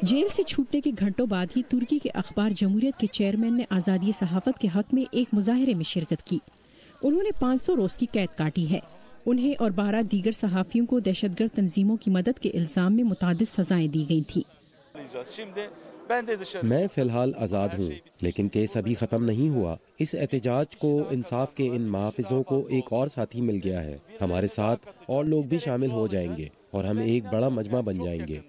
Jail से छूटने के घंटों बाद ही तुर्की के अखबार जमहूरियत के चेयरमैन ने आज़ादी सहाफत के हक में एक मुजाहरे में शिरकत की। उन्होंने 500 रोज की कैद काटी है। उन्हें और 12 दीगर सहाफियों को दहशतगर्द तंजीमों की मदद के इल्जाम में मुतादिद सजाएं दी गई थी। मैं फिलहाल आज़ाद हूँ, लेकिन केस अभी ख़त्म नहीं हुआ। इस एहतजाज को इंसाफ के इन महाफिजों को एक और साथी मिल गया है। हमारे साथ और लोग भी शामिल हो जाएंगे और हम एक बड़ा मजमा बन जाएंगे।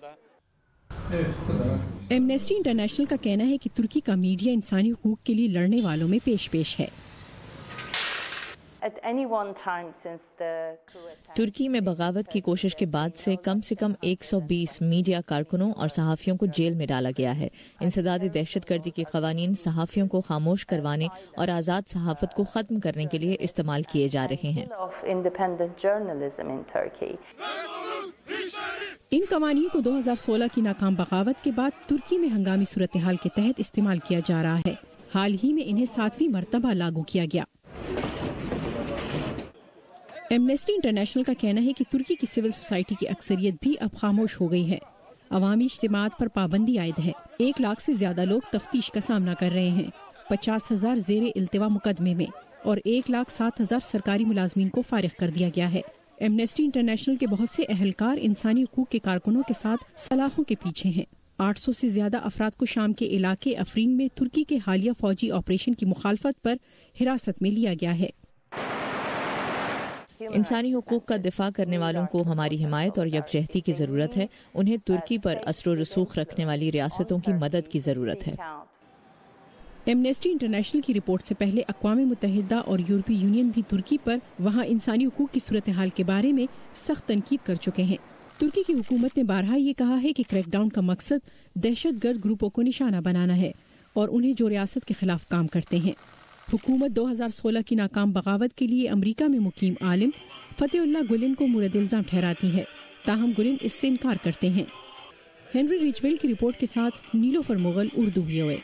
एमनेस्टी इंटरनेशनल का कहना है कि तुर्की का मीडिया इंसानी हुकूक के लिए लड़ने वालों में पेश है। तुर्की में बगावत की कोशिश के बाद से कम 120 मीडिया कारकुनों और सहाफ़ियों को जेल में डाला गया है। इंसदादी दहशतगर्दी के कवानीन सहाफ़ियों को खामोश करवाने और आज़ाद सहाफ़त को ख़त्म करने के लिए इस्तेमाल किए जा रहे हैं। इन कवानीन को 2016 की नाकाम बगावत के बाद तुर्की में हंगामी सूरत हाल के तहत इस्तेमाल किया जा रहा है। हाल ही में इन्हें 7वीं मरतबा लागू किया गया। एमनेस्टी इंटरनेशनल का कहना है कि तुर्की की सिविल सोसाइटी की अक्सरियत भी अब खामोश हो गई है। अवामी इज्तिमात पर पाबंदी आयद है। 1 लाख से ज्यादा लोग तफ्तीश का सामना कर रहे हैं। 50,000 ज़ेरे इल्तिवा मुकदमे में और 1,07,000 सरकारी मुलाजमीन को फारिग कर दिया गया है। एमनेस्टी इंटरनेशनल के बहुत से अहलकार इंसानी हुकूक के कारकुनों के साथ सलाहों के पीछे हैं। 800 से ज्यादा अफराद को शाम के इलाके अफरीन में तुर्की के हालिया फौजी ऑपरेशन की मुखालफत पर हिरासत में लिया गया है। इंसानी हुकूक का दिफा करने वालों को हमारी हिमायत और यकजहती की ज़रूरत है। उन्हें तुर्की पर असर रसूख रखने वाली रियासतों की मदद की ज़रूरत है। एमनेस्टी इंटरनेशनल की रिपोर्ट से पहले अक़वाम मुत्तहिदा और यूरोपीय यूनियन भी तुर्की पर वहाँ इंसानी हुकूक की सूरत हाल के बारे में सख्त तनकीद कर चुके हैं। तुर्की की हुकूमत ने बारहा ये कहा है कि क्रैकडाउन का मकसद दहशतगर्द ग्रुपों को निशाना बनाना है और उन्हें जो रियासत के खिलाफ काम करते हैं। हुकूमत 2016 की नाकाम बगावत के लिए अमरीका में मुकीम आलिम फतेहुल्लाह गुलिन को मुरद इल्ज़ाम ठहराती है, ताहम गुलिन इससे इनकार करते हैं। हेनरी रिचवेल की रिपोर्ट के साथ नीलोफर मुगल, उर्दू VOA।